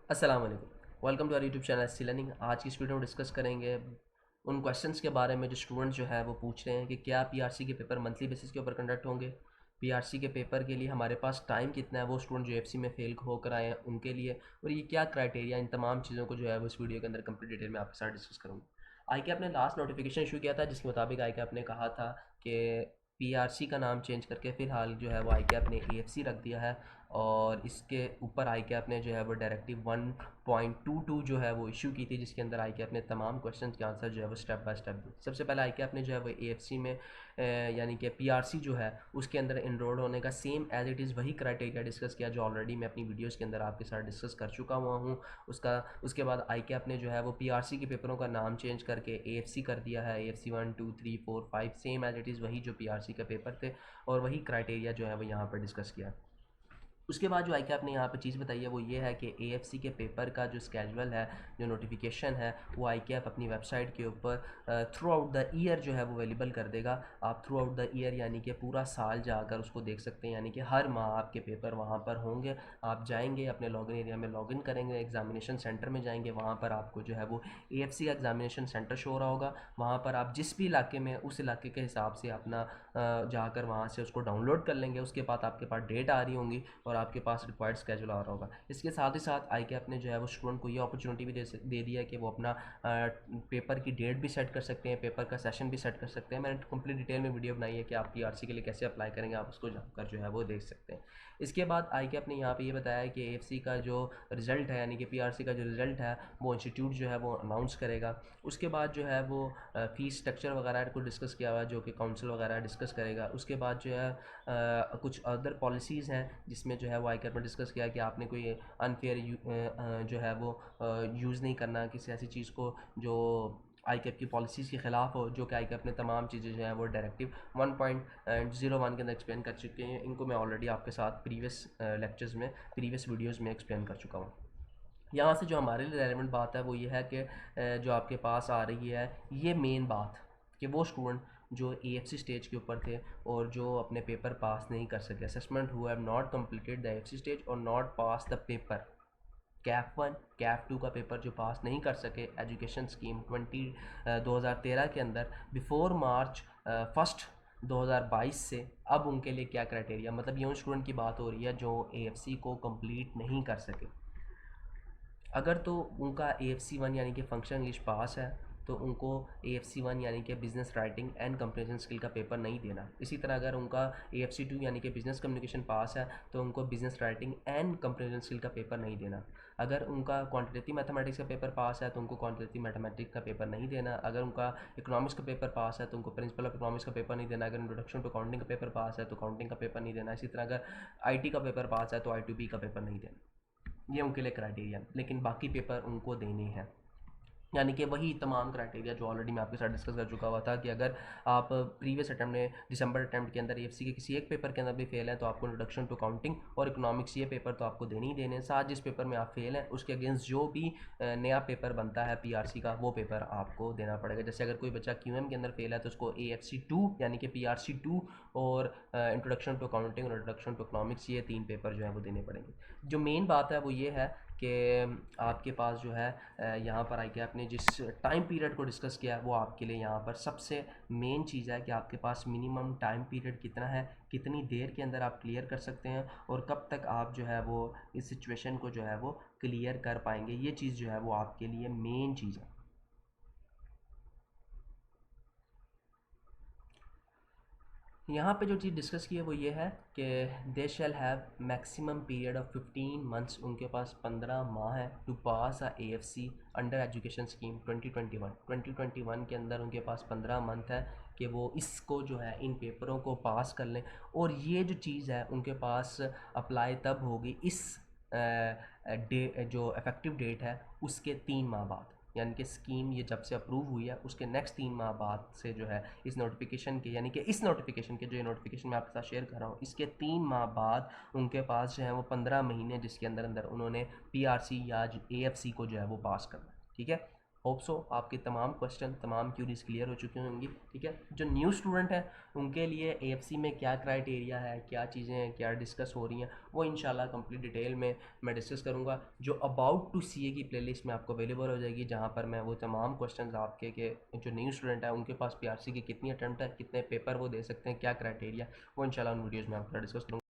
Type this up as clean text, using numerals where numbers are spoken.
अस्सलाम वालेकुम। Welcome to our YouTube channel C learning. आज की इस वीडियो में डिस्कस करेंगे उन क्वेश्चंस के बारे में जो स्टूडेंट जो है वो पूछ रहे हैं कि क्या पीआरसी के पेपर मंथली बेसिस के ऊपर कंडक्ट होंगे, पीआरसी के पेपर के लिए हमारे पास टाइम कितना है, वो स्टूडेंट जो एफसी में फेल होकर आए हैं उनके लिए, और ये क्या क्राइटेरिया, इन तमाम चीज़ों को जो है वो इस वीडियो के अंदर कंप्लीट डिटेल में आपके साथ डिस्कस करूँगा। आई के आपने लास्ट नोटिफिकेशन इशू किया था जिसके मुताबिक आई के आपने कहा था कि पीआरसी का नाम चेंज करके फ़िलहाल जो है वो आई कैप ने एएफसी रख दिया है, और इसके ऊपर आई कैप ने जो है वो डायरेक्टिव 1.22 जो है वो इशू की थी, जिसके अंदर आई कैप ने तमाम क्वेश्चन के आंसर जो है वो स्टेप बाय स्टेप दिए। सबसे पहले आई कैप ने जो है वो एएफसी में यानी कि पीआरसी जो है उसके अंदर इनरोल होने का सेम एज इट इज़ वही क्राइटेरिया डिस्कस किया जो ऑलरेडी मैं अपनी वीडियोज़ के अंदर आपके साथ डिस्कस कर चुका हुआ हूँ। उसके बाद आई कैप ने जो है वो पीआरसी के पेपरों का नाम चेंज करके एएफसी कर दिया है। AFC 1 2 3 4 5 same as it is वही जो पीआरसी का पेपर थे, और वही क्राइटेरिया जो है वो यहाँ पर डिस्कस किया। उसके बाद जो आई कैप ने यहाँ पर चीज़ बताई है वो ये है कि एएफसी के पेपर का जो स्केजुअल है, जो नोटिफिकेशन है, वो आई कैप अपनी वेबसाइट के ऊपर थ्रू आउट द ईयर जो है वो अवेलेबल कर देगा। आप थ्रू आउट द ईयर यानी कि पूरा साल जाकर उसको देख सकते हैं, यानी कि हर माह आपके पेपर वहाँ पर होंगे। आप जाएंगे अपने लॉगिन एरिया में लॉगिन करेंगे, एग्जामिनेशन सेंटर में जाएंगे, वहाँ पर आपको जो है वो एएफसी का एग्जामिनेशन सेंटर शो हो रहा होगा। वहाँ पर आप जिस भी इलाके में उस इलाके के हिसाब से अपना जाकर वहाँ से उसको डाउनलोड कर लेंगे। उसके बाद आपके पास डेट आ रही होंगी और आपके पास रिक्वायर्ड स्केजुल आ रहा होगा। इसके साथ ही साथ आई कैप ने जो है वो स्टूडेंट को ये अपॉर्चुनिटी भी दे दिया है कि वो अपना पेपर की डेट भी सेट कर सकते हैं, पेपर का सेशन भी सेट कर सकते हैं। मैंने कंप्लीट डिटेल में वीडियो बनाई है कि आप पीआरसी के लिए कैसे अप्लाई करेंगे, आप उसको जाकर जो है वो देख सकते हैं। इसके बाद आई कैप ने यहाँ पे ये बताया है कि एएफसी का जो रिज़ल्ट है यानी कि पीआरसी का जो रिज़ल्ट है वो इंस्टीट्यूट जो है वो अनाउंस करेगा। उसके बाद जो है वो फ़ीस स्ट्रक्चर वगैरह को डिस्कस किया हुआ है जो कि काउंसिल वगैरह डिस्कस करेगा। उसके बाद जो है कुछ अदर पॉलिसीज़ हैं जिसमें जो है वो आई कैप में डिस्कस किया कि आपने कोई अनफेयर जो है वो यूज़ नहीं करना किसी ऐसी चीज़ को जो आई कैप की पॉलिसीज़ के ख़िलाफ़ हो, जो कि आई कैप ने तमाम चीज़ें जो हैं वो डायरेक्टिव 1.01 के अंदर एक्सप्लेन कर चुके हैं। इनको मैं ऑलरेडी आपके साथ प्रीवियस लेक्चर्स में, प्रीवियस वीडियोज़ में एक्सप्लेन कर चुका हूँ। यहाँ से जो हमारे लिए रेलेवेंट बात है वो ये है कि जो आपके पास आ रही है ये मेन बात, कि वो स्टूडेंट जो एएफसी स्टेज के ऊपर थे और जो अपने पेपर पास नहीं कर सके, assessment who have not completed the AFC stage और not pass the paper, CAP 1 CAP 2 का पेपर जो पास नहीं कर सके एजुकेशन स्कीम 2013 के अंदर बिफोर मार्च 1 2022 से, अब उनके लिए क्या क्राइटेरिया, मतलब ये उन स्टूडेंट की बात हो रही है जो एएफसी को कंप्लीट नहीं कर सके। अगर तो उनका AFC 1 यानी कि फंक्शन इंग्लिश पास है तो उनको AFC 1 यानी कि business writing and compression skill का पेपर नहीं देना। इसी तरह अगर उनका AFC 2 यानी कि बिज़नेस कम्युनिकेशन पास है तो उनको business writing and compression skill का पेपर नहीं देना। अगर उनका क्वांटिटेटिव मैथमेटिक्स का पेपर पास है तो उनको क्वांटिटेटिव मैथमेटिक्स का पेपर नहीं देना। अगर उनका इकोनॉमिक्स का पेपर पास है तो उनको प्रिंसिपल ऑफ इकोनॉमिक्स का पेपर नहीं देना। अगर इंट्रोडक्शन टू अकाउंटिंग का पेपर पास है तो अकाउंटिंग का पेपर नहीं देना। इसी तरह अगर IT का पेपर पास है तो I2P का पेपर नहीं देना। ये उनके लिए क्राइटेरिया, लेकिन बाकी पेपर उनको देने हैं। यानी कि वही तमाम क्राइटेरिया जो ऑलरेडी मैं आपके साथ डिस्कस कर चुका हुआ था कि अगर आप प्रीवियस अटैम्प्ट में दिसंबर अटैम्प्ट के अंदर एएफसी के किसी एक पेपर के अंदर भी फेल हैं तो आपको इंट्रोडक्शन टू अकाउंटिंग और इकोनॉमिक्स ये पेपर तो आपको देने ही देने हैं। साथ जिस पेपर में आप फेल हैं उसके अगेंस्ट जो भी नया पेपर बनता है पीआरसी का वो पेपर आपको देना पड़ेगा। जैसे अगर कोई बच्चा क्यूएम के अंदर फेल है तो उसको AFC 2 यानी कि PRC 2 और इंट्रोडक्शन टू अकाउंटिंग और इंट्रोडक्शन टू इकोनॉमिक्स, ये 3 पेपर जो है वो देने पड़ेंगे। जो मेन बात है वो ये है कि आपके पास जो है यहाँ पर आई कि आपने जिस टाइम पीरियड को डिस्कस किया है वो आपके लिए यहाँ पर सबसे मेन चीज़ है कि आपके पास मिनिमम टाइम पीरियड कितना है, कितनी देर के अंदर आप क्लियर कर सकते हैं और कब तक आप जो है वो इस सिचुएशन को जो है वो क्लियर कर पाएंगे। ये चीज़ जो है वो आपके लिए मेन चीज़ है। यहाँ पे जो चीज़ डिस्कस की है वो ये है कि they shall have maximum period of 15 months, उनके पास 15 माह है to pass a AFC under education scheme 2021 के अंदर उनके पास 15 मंथ है कि वो इसको जो है इन पेपरों को पास कर लें। और ये जो चीज़ है उनके पास अप्लाई तब होगी इस जो इफ़ेक्टिव डेट है उसके 3 माह बाद, यानी कि स्कीम ये जब से अप्रूव हुई है उसके नेक्स्ट 3 माह बाद से जो है इस नोटिफिकेशन के, यानी कि इस नोटिफिकेशन के, जो ये नोटिफिकेशन मैं आपके साथ शेयर कर रहा हूँ, इसके 3 माह बाद उनके पास जो है वो 15 महीने जिसके अंदर अंदर उन्होंने पीआरसी या AFC को जो है वो पास करना है। ठीक है। होप सो आपके तमाम क्वेश्चन, तमाम क्यूरीज क्लियर हो चुकी होंगी। ठीक है, जो न्यू स्टूडेंट हैं उनके लिए एएफसी में क्या क्राइटेरिया है, क्या चीज़ें हैं, क्या डिस्कस हो रही हैं, वो इंशाल्लाह कंप्लीट डिटेल में मैं डिस्कस करूँगा, जो अबाउट टू सीए की प्लेलिस्ट में आपको अवेलेबल हो जाएगी, जहाँ पर मैं वो तमाम क्वेश्चन आपके के जो न्यू स्टूडेंट है उनके पास पीआरसी की कितनी अटैम्प्ट है, कितने पेपर वो दे सकते हैं, क्या क्राइटेरिया, वो इंशाल्लाह उन वीडियोज़ में आपका डिस्कस करूँगा।